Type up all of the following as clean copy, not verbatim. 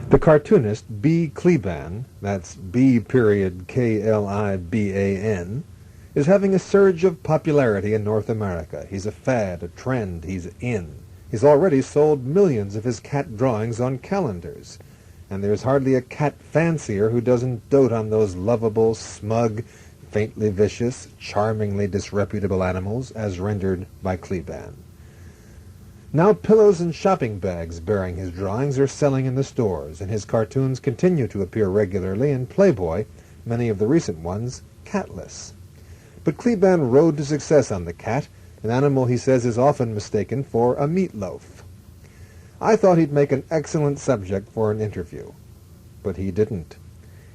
The cartoonist B. Kliban, that's B.Kliban, is having a surge of popularity in North America. He's a fad, a trend, he's in. He's already sold millions of his cat drawings on calendars, and there's hardly a cat fancier who doesn't dote on those lovable, smug, faintly vicious, charmingly disreputable animals as rendered by Kliban. Now pillows and shopping bags bearing his drawings are selling in the stores, and his cartoons continue to appear regularly in Playboy, many of the recent ones catless. But Kliban rode to success on the cat, an animal he says is often mistaken for a meatloaf. I thought he'd make an excellent subject for an interview, but he didn't.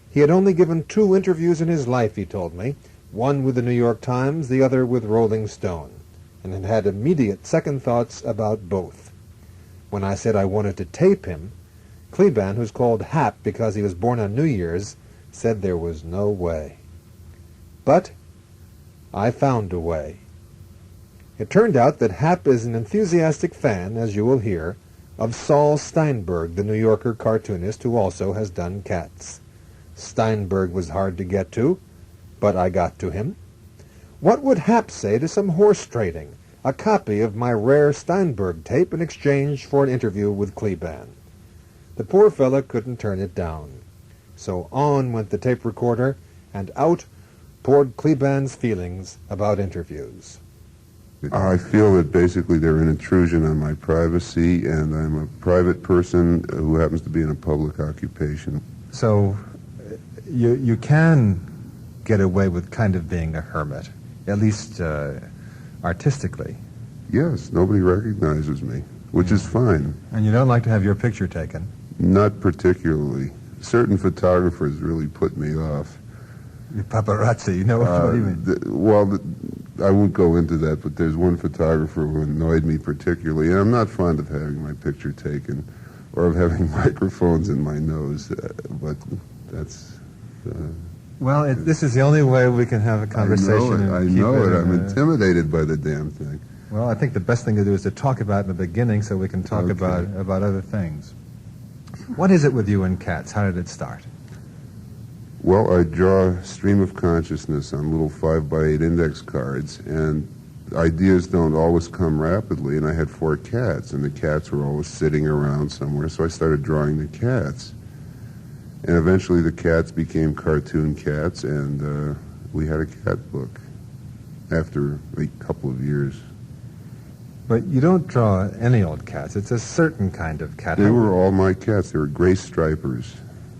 He had only given 2 interviews in his life, he told me, one with the New York Times, the other with Rolling Stone, and had had immediate second thoughts about both. When I said I wanted to tape him, Kliban, who's called Hap because he was born on New Year's, said there was no way. But I found a way. It turned out that Hap is an enthusiastic fan, as you will hear, of Saul Steinberg, the New Yorker cartoonist who also has done cats. Steinberg was hard to get to, but I got to him. What would Hap say to some horse trading, a copy of my rare Steinberg tape in exchange for an interview with Kliban? The poor fellow couldn't turn it down. So on went the tape recorder, and out poured Kliban's feelings about interviews. I feel that basically they're an intrusion on my privacy, and I'm a private person who happens to be in a public occupation. So you can get away with kind of being a hermit, at least artistically. Yes, nobody recognizes me, which is fine. And you don't like to have your picture taken? Not particularly. Certain photographers really put me off. Paparazzi, you know what do you mean? I won't go into that, but there's one photographer who annoyed me particularly, and I'm not fond of having my picture taken or of having microphones in my nose, but that's... Well, this is the only way we can have a conversation. I know it. I'm intimidated by the damn thing. Well, I think the best thing to do is to talk about it in the beginning so we can talk about other things. What is it with you and cats? How did it start? Well, I draw stream of consciousness on little 5x8 index cards, and ideas don't always come rapidly, and I had 4 cats, and the cats were always sitting around somewhere, so I started drawing the cats. And eventually the cats became cartoon cats, and we had a cat book after a couple of years. But you don't draw any old cats. It's a certain kind of cat. They were all my cats. They were gray stripers.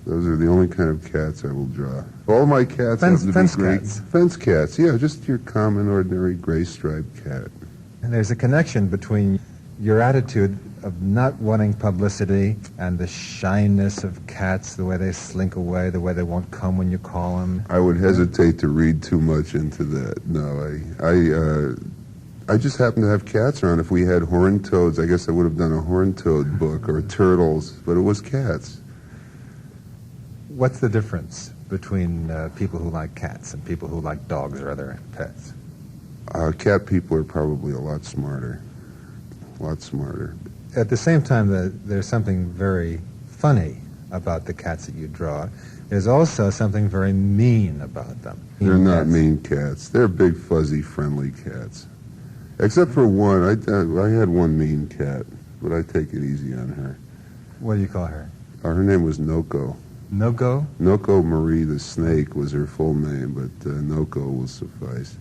Those are the only kind of cats I will draw. All my cats have to be gray. Fence cats, yeah, just your common, ordinary gray striped cat. And there's a connection between your attitude of not wanting publicity and the shyness of cats, the way they slink away, the way they won't come when you call them. I would hesitate to read too much into that. No, I just happen to have cats around. If we had horned toads, I guess I would have done a horned toad book, or turtles, but it was cats. What's the difference between people who like cats and people who like dogs or other pets? Cat people are probably a lot smarter. A lot smarter. At the same time, there's something very funny about the cats that you draw. There's also something very mean about them. They're not mean cats. They're big, fuzzy, friendly cats. Except for one. I had one mean cat, but I take it easy on her. What do you call her? Her name was Noko. Noko? Noko Marie the Snake was her full name, but Noko will suffice.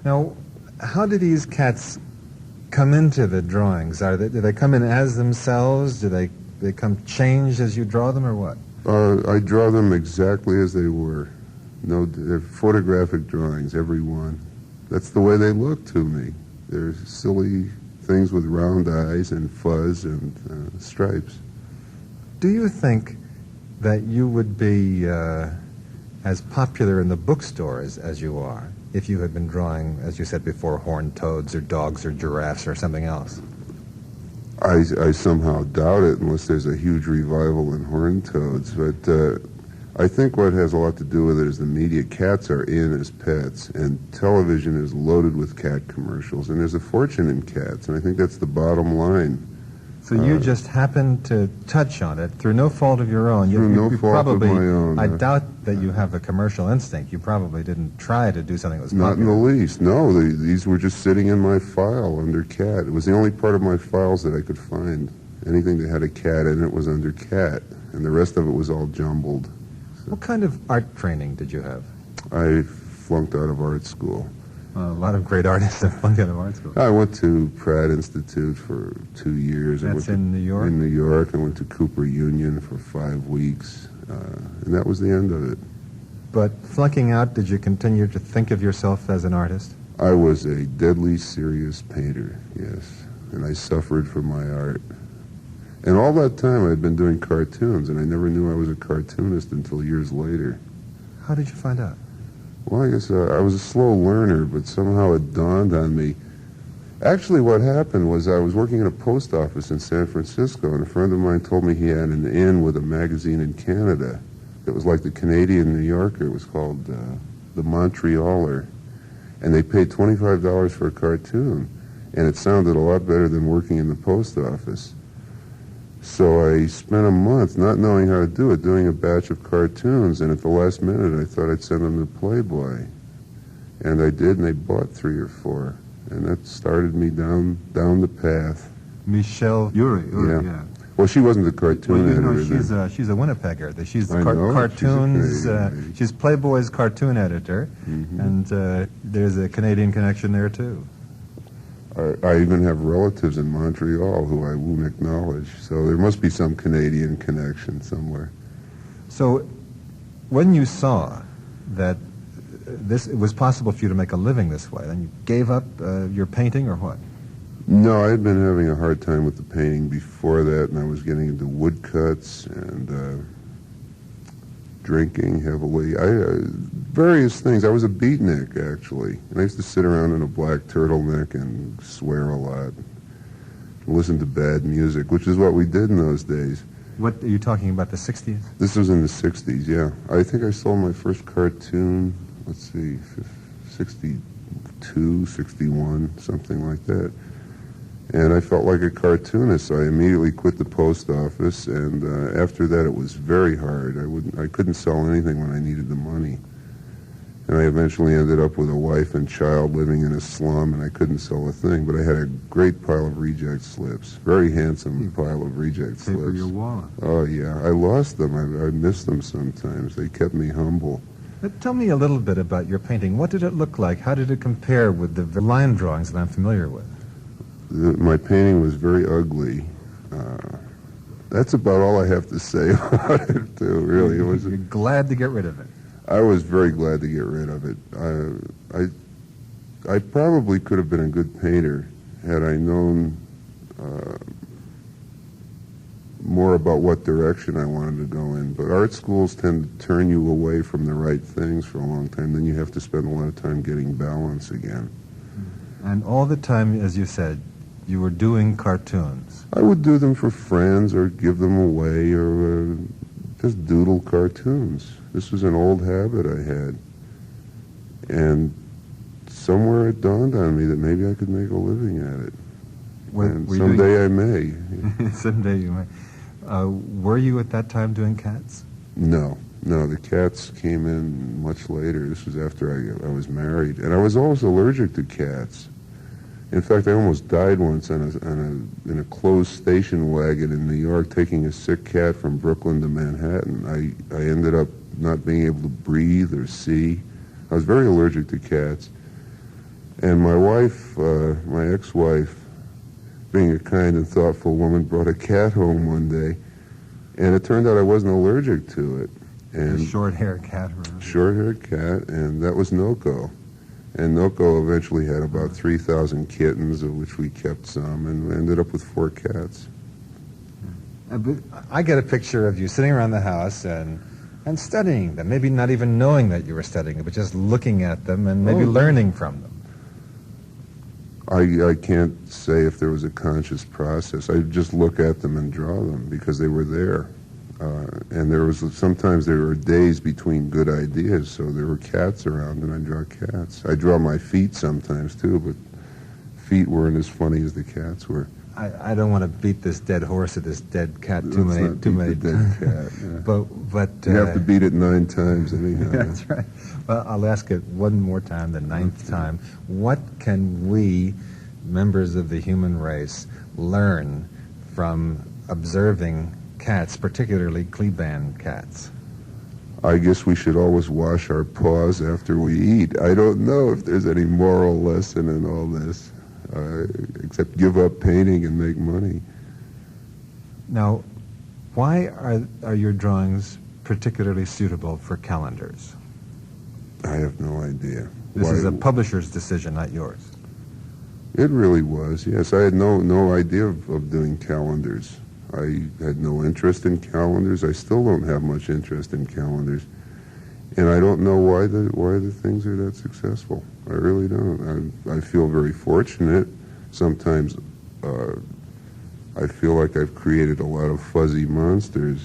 Now, how do these cats come into the drawings? Do they come in as themselves? Do they come changed as you draw them, or what? I draw them exactly as they were. No, they're photographic drawings, every one. That's the way they look to me. They're silly things with round eyes and fuzz and stripes. Do you think that you would be as popular in the bookstores as you are if you had been drawing, as you said before, horned toads or dogs or giraffes or something else? I somehow doubt it unless there's a huge revival in horned toads. But I think what has a lot to do with it is the media. Cats are in as pets, and television is loaded with cat commercials, and there's a fortune in cats, and I think that's the bottom line. So you just happened to touch on it through no fault of your own. Through no fault of my own. I doubt that you have a commercial instinct. You probably didn't try to do something that was Not in the popular. least. No, these were just sitting in my file under cat. It was the only part of my files that I could find. Anything that had a cat in it was under cat, and the rest of it was all jumbled. What kind of art training did you have? I flunked out of art school. A lot of great artists have flunked out of art school. I went to Pratt Institute for 2 years. I That's went in New York? In New York. I went to Cooper Union for 5 weeks, and that was the end of it. But flunking out, did you continue to think of yourself as an artist? I was a deadly serious painter, yes, and I suffered from my art. And all that time I'd been doing cartoons, and I never knew I was a cartoonist until years later. How did you find out? Well, I guess I was a slow learner, but somehow it dawned on me. Actually, what happened was I was working in a post office in San Francisco, and a friend of mine told me he had an in with a magazine in Canada. It was like the Canadian New Yorker. It was called the Montrealer, and they paid $25 for a cartoon, and it sounded a lot better than working in the post office. So I spent a month not knowing how to do it, doing a batch of cartoons, and at the last minute I thought I'd send them to Playboy. And I did, and they bought 3 or 4. And that started me down the path. Michelle Uri, yeah. Well, she wasn't a cartoon Well, you know, editor. she's a Winnipegger. She's I know, cartoons. she's a Canadian. She's Playboy's cartoon editor, Mhm. and there's a Canadian connection there too. I even have relatives in Montreal who I won't acknowledge, so there must be some Canadian connection somewhere. So, when you saw that it was possible for you to make a living this way, then you gave up your painting, or what? No, I had been having a hard time with the painting before that, and I was getting into woodcuts and drinking heavily. Various things. I was a beatnik, actually, and I used to sit around in a black turtleneck and swear a lot, listen to bad music, which is what we did in those days. What are you talking about, the 60s? This was in the 60s, yeah. I think I sold my first cartoon, 62, 61, something like that. And I felt like a cartoonist, so I immediately quit the post office, and after that it was very hard. I couldn't sell anything when I needed the money. And I eventually ended up with a wife and child living in a slum, and I couldn't sell a thing, but I had a great pile of reject slips, very handsome pile of reject Pay for slips. your wallet. Oh, yeah. I lost them. I miss them sometimes. They kept me humble. But tell me a little bit about your painting. What did it look like? How did it compare with the line drawings that I'm familiar with? My painting was very ugly. That's about all I have to say about it, too, really. It was. You're glad to get rid of it. I was very glad to get rid of it. I probably could have been a good painter had I known more about what direction I wanted to go in. But art schools tend to turn you away from the right things for a long time. Then you have to spend a lot of time getting balance again. And all the time, as you said, you were doing cartoons. I would do them for friends or give them away or just doodle cartoons. This was an old habit I had. And somewhere it dawned on me that maybe I could make a living at it. And someday I may. Someday you may. Were you at that time doing cats? No, the cats came in much later. This was after I was married. And I was always allergic to cats. In fact, I almost died once in a closed station wagon in New York taking a sick cat from Brooklyn to Manhattan. I ended up not being able to breathe or see. I was very allergic to cats. And my wife, my ex-wife, being a kind and thoughtful woman, brought a cat home one day. And it turned out I wasn't allergic to it. And a short-haired cat? Short-haired cat, and that was Noko. And Noko eventually had about 3,000 kittens, of which we kept some, and ended up with 4 cats. I get a picture of you sitting around the house and studying them, maybe not even knowing that you were studying them, but just looking at them and maybe learning from them. I can't say if there was a conscious process. I just look at them and draw them because they were there. And sometimes there were days between good ideas, so there were cats around and I draw cats. I draw my feet sometimes too, but feet weren't as funny as the cats were. I don't want to beat this dead horse or this dead cat Let's too many not beat the dead cat. Yeah. But You have to beat it 9 times anyhow. that's right. Well, I'll ask it one more time, the 9th time. What can we, members of the human race, learn from observing cats, particularly Kliban cats? I guess we should always wash our paws after we eat. I don't know if there's any moral lesson in all this, except give up painting and make money. Now, why are your drawings particularly suitable for calendars? I have no idea. This is a publisher's decision, not yours. It really was, yes. I had no idea of doing calendars. I had no interest in calendars. I still don't have much interest in calendars. And I don't know why the things are that successful. I really don't. I feel very fortunate. Sometimes I feel like I've created a lot of fuzzy monsters.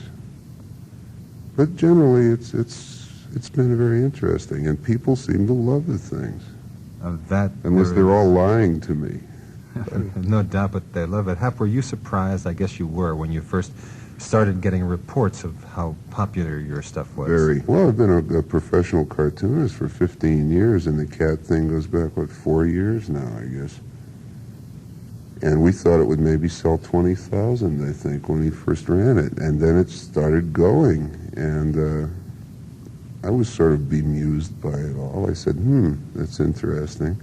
But generally, it's been very interesting, and people seem to love the things. Unless they're all lying to me. No doubt, but they love it. Hap, were you surprised? I guess you were when you first started getting reports of how popular your stuff was. Very. Well, I've been a professional cartoonist for 15 years, and the cat thing goes back, 4 years now, I guess. And we thought it would maybe sell 20,000, I think, when we first ran it. And then it started going, and I was sort of bemused by it all. I said, that's interesting.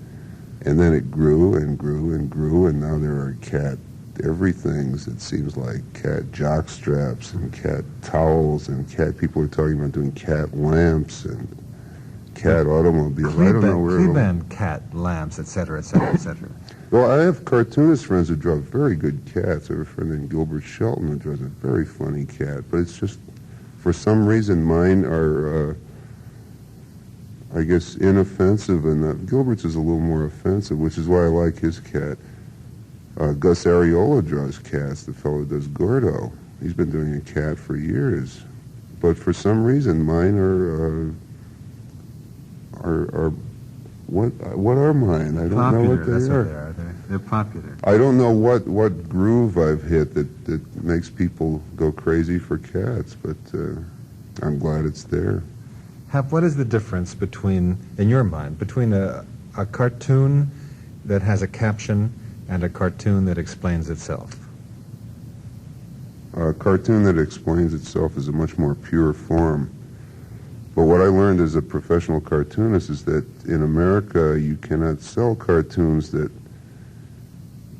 And then it grew and grew and grew, and now there are cat everythings, it seems like. Cat jock straps and cat towels, and cat people are talking about doing cat lamps and cat automobiles. I don't know where Kliban cat lamps, etc., etc., etc. Well, I have cartoonist friends who draw very good cats. I have a friend named Gilbert Shelton who draws a very funny cat, but it's just, for some reason, mine are, I guess, inoffensive, and Gilbert's is a little more offensive, which is why I like his cat. Gus Ariola draws cats, the fellow who does Gordo. He's been doing a cat for years. But for some reason, mine are what are mine? I don't popular, know what they that's are. What they are. They're popular. I don't know what groove I've hit that makes people go crazy for cats, but I'm glad it's there. Hap, what is the difference between, in your mind, between a cartoon that has a caption and a cartoon that explains itself? A cartoon that explains itself is a much more pure form. But what I learned as a professional cartoonist is that in America you cannot sell cartoons that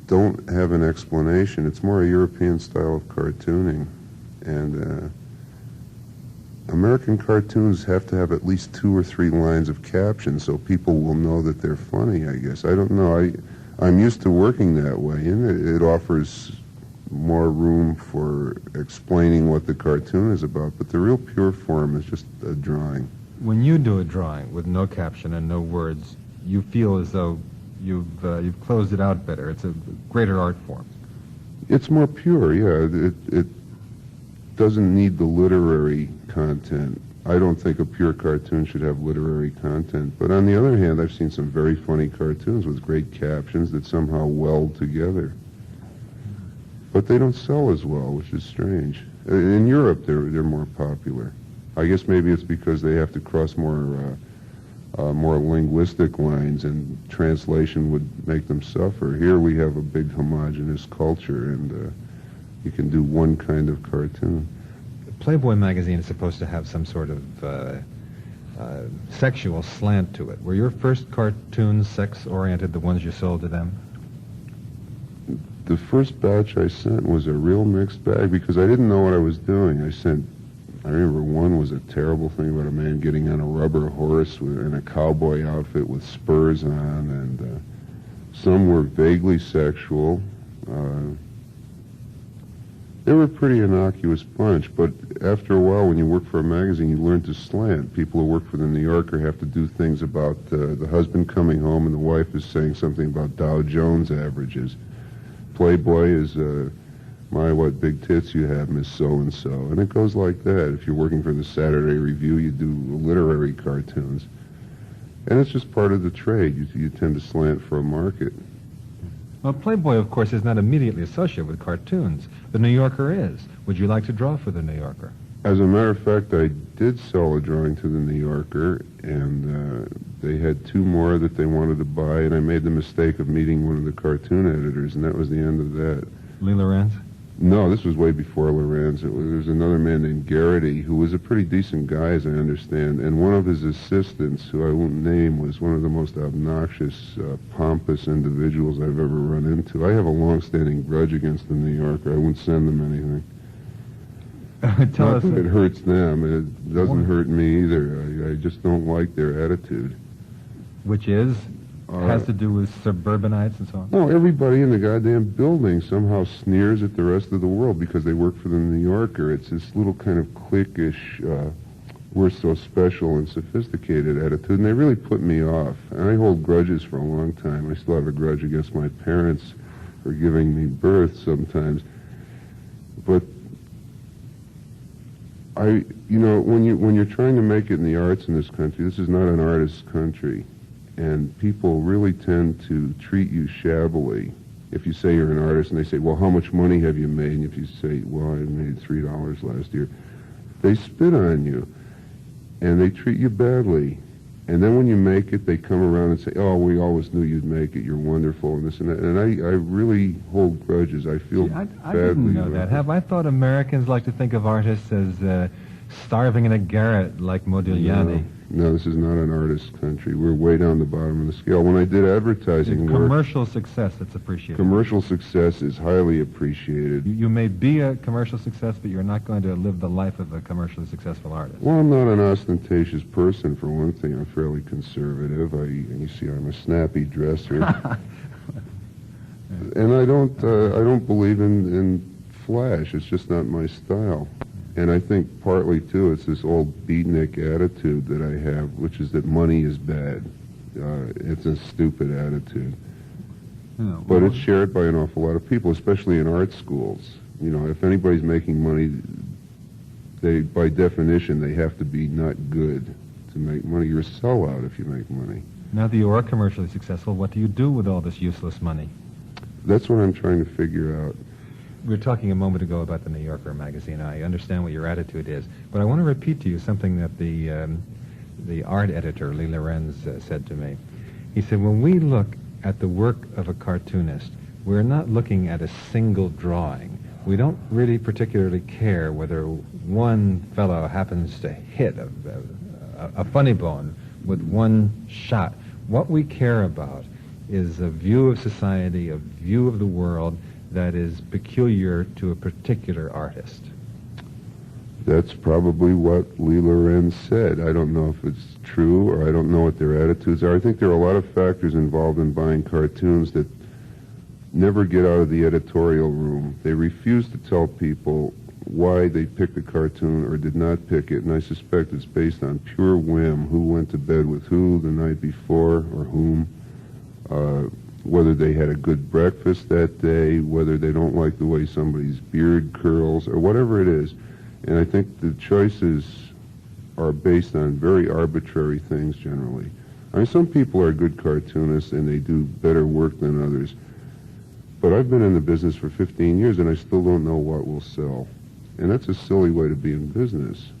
don't have an explanation. It's more a European style of cartooning. And American cartoons have to have at least 2 or 3 lines of caption so people will know that they're funny, I guess. I don't know. I'm used to working that way, and it offers more room for explaining what the cartoon is about, but the real pure form is just a drawing. When you do a drawing with no caption and no words, you feel as though you've closed it out better. It's a greater art form. It's more pure, yeah. It doesn't need the literary content. I don't think a pure cartoon should have literary content, but on the other hand, I've seen some very funny cartoons with great captions that somehow weld together. But they don't sell as well, which is strange. In Europe, they're more popular. I guess maybe it's because they have to cross more linguistic lines, and translation would make them suffer. Here we have a big homogeneous culture, and you can do one kind of cartoon. Playboy magazine is supposed to have some sort of sexual slant to it. Were your first cartoons sex-oriented, the ones you sold to them? The first batch I sent was a real mixed bag because I didn't know what I was doing. I remember one was a terrible thing about a man getting on a rubber horse in a cowboy outfit with spurs on, and some were vaguely sexual. They were a pretty innocuous bunch, but after a while, when you work for a magazine, you learn to slant. People who work for the New Yorker have to do things about the husband coming home and the wife is saying something about Dow Jones averages. Playboy is, my, what big tits you have, Miss So-and-so. And it goes like that. If you're working for the Saturday Review, you do literary cartoons. And it's just part of the trade. You tend to slant for a market. Well, Playboy, of course, is not immediately associated with cartoons. The New Yorker is. Would you like to draw for the New Yorker? As a matter of fact, I did sell a drawing to the New Yorker, and they had 2 more that they wanted to buy, and I made the mistake of meeting one of the cartoon editors, and that was the end of that. Lee Lorenz? No, this was way before Lorenz. There was another man named Garrity, who was a pretty decent guy, as I understand, and one of his assistants, who I won't name, was one of the most obnoxious, pompous individuals I've ever run into. I have a long-standing grudge against the New Yorker. I wouldn't send them anything. Tell us. It hurts them. It doesn't hurt me either. I just don't like their attitude. Which is? Has to do with suburbanites and so on? No, everybody in the goddamn building somehow sneers at the rest of the world because they work for the New Yorker. It's this little kind of cliquish, we're so special and sophisticated attitude, and they really put me off. And I hold grudges for a long time. I still have a grudge against my parents for giving me birth sometimes. But when you're trying to make it in the arts in this country, this is not an artist's country, and people really tend to treat you shabbily. If you say you're an artist and they say, well, how much money have you made? And if you say, well, I made $3 last year, they spit on you, and they treat you badly. And then when you make it, they come around and say, oh, we always knew you'd make it, you're wonderful, and this and that. And I really hold grudges. I feel badly. I didn't know that. I thought Americans like to think of artists as starving in a garret like Modigliani. No, this is not an artist's country. We're way down the bottom of the scale. When I did advertising work... Commercial success, that's appreciated. Commercial success is highly appreciated. You may be a commercial success, but you're not going to live the life of a commercially successul artist. Well, I'm not an ostentatious person, for one thing. I'm fairly conservative. You see, I'm a snappy dresser. And I don't believe in flash. It's just not my style. And I think partly, too, it's this old beatnik attitude that I have, which is that money is bad. It's a stupid attitude. But it's shared by an awful lot of people, especially in art schools. You know, if anybody's making money, by definition, they have to be not good to make money. You're a sellout if you make money. Now that you are commercially successful, what do you do with all this useless money? That's what I'm trying to figure out. We were talking a moment ago about the New Yorker magazine. I understand what your attitude is, but I want to repeat to you something that the art editor, Lee Lorenz, said to me. He said, when we look at the work of a cartoonist, we're not looking at a single drawing. We don't really particularly care whether one fellow happens to hit a funny bone with one shot. What we care about is a view of society, a view of the world that is peculiar to a particular artist. That's probably what Lee Lorenz said. I don't know if it's true, or I don't know what their attitudes are. I think there are a lot of factors involved in buying cartoons that never get out of the editorial room. They refuse to tell people why they picked a cartoon or did not pick it, and I suspect it's based on pure whim, who went to bed with who the night before, or whom, whether they had a good breakfast that day, whether they don't like the way somebody's beard curls, or whatever it is. And I think the choices are based on very arbitrary things generally. I mean, some people are good cartoonists and they do better work than others. But I've been in the business for 15 years and I still don't know what will sell. And that's a silly way to be in business.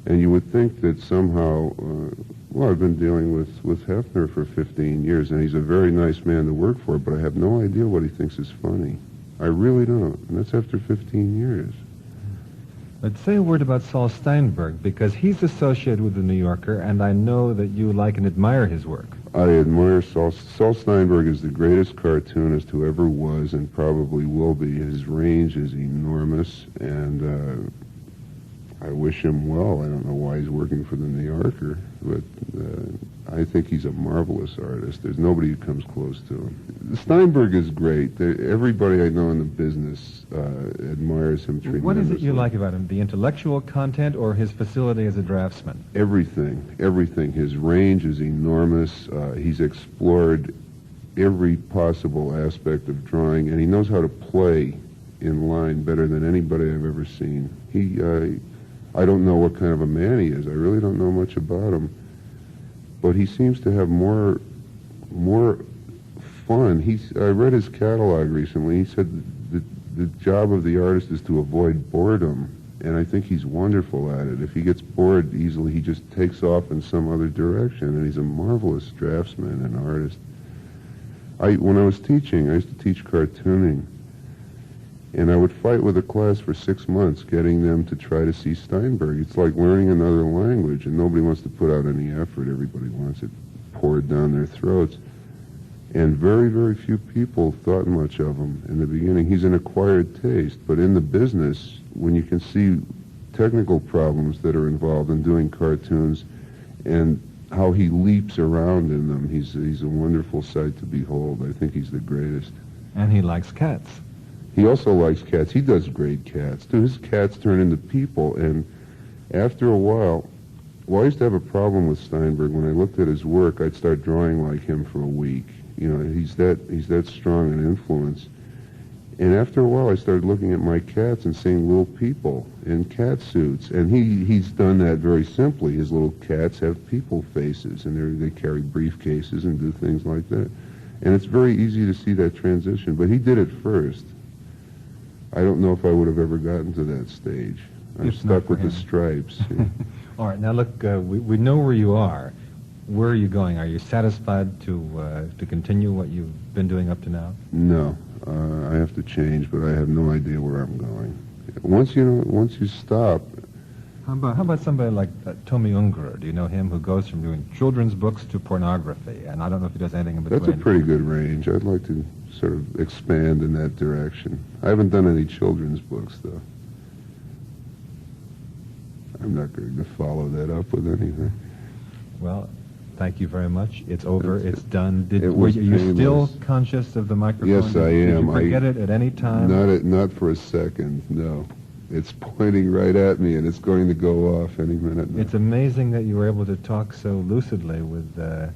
And you would think that somehow, well, I've been dealing with Hefner for 15 years, and he's a very nice man to work for, but I have no idea what he thinks is funny. I really don't, and that's after 15 years. But say a word about Saul Steinberg, because he's associated with the New Yorker, and I know that you like and admire his work. I admire Saul. Saul Steinberg is the greatest cartoonist who ever was and probably will be. His range is enormous, and I wish him well. I don't know why he's working for the New Yorker, but I think he's a marvelous artist. There's nobody who comes close to him. Steinberg is great. Everybody I know in the business admires him tremendously. What is it you like about him? The intellectual content or his facility as a draftsman? Everything. Everything. His range is enormous. He's explored every possible aspect of drawing, and he knows how to play in line better than anybody I've ever seen. I don't know what kind of a man he is. I really don't know much about him. But he seems to have more fun. I read his catalog recently. He said the job of the artist is to avoid boredom, and I think he's wonderful at it. If he gets bored easily, he just takes off in some other direction, and he's a marvelous draftsman and artist. When I was teaching, I used to teach cartooning, and I would fight with a class for 6 months getting them to try to see Steinberg. It's like learning another language, and nobody wants to put out any effort. Everybody wants it poured down their throats. And very, very few people thought much of him in the beginning. He's an acquired taste, but in the business, when you can see technical problems that are involved in doing cartoons and how he leaps around in them, he's a wonderful sight to behold. I think he's the greatest. And he likes cats. He also likes cats. He does great cats, too. His cats turn into people, and after a while, I used to have a problem with Steinberg. When I looked at his work, I'd start drawing like him for a week. You know, he's that strong an influence. And after a while, I started looking at my cats and seeing little people in cat suits. And he's done that very simply. His little cats have people faces, and they carry briefcases and do things like that. And it's very easy to see that transition. But he did it first. I don't know if I would have ever gotten to that stage. I'm stuck with the stripes. All right, now look, we know where you are. Where are you going? Are you satisfied to continue what you've been doing up to now? No, I have to change, but I have no idea where I'm going. Once you stop. How about somebody like Tommy Ungerer? Do you know him, who goes from doing children's books to pornography? And I don't know if he does anything in between. That's a pretty good range. I'd like to sort of expand in that direction. I haven't done any children's books, though. I'm not going to follow that up with anything. Well, thank you very much. It's over. It's done. Were you still conscious of the microphone? Yes, I am. Did you forget it at any time? Not for a second, no. It's pointing right at me, and it's going to go off any minute now. It's amazing that you were able to talk so lucidly with the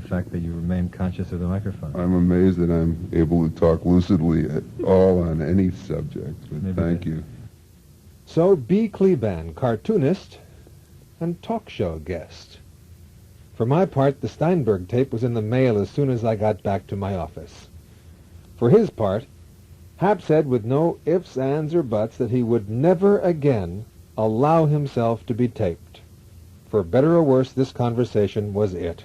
fact that you remain conscious of the microphone. I'm amazed that I'm able to talk lucidly at all on any subject, but thank you. So, B. Kliban, cartoonist and talk show guest. For my part, the Steinberg tape was in the mail as soon as I got back to my office. For his part, Hap said with no ifs, ands, or buts that he would never again allow himself to be taped. For better or worse, this conversation was it.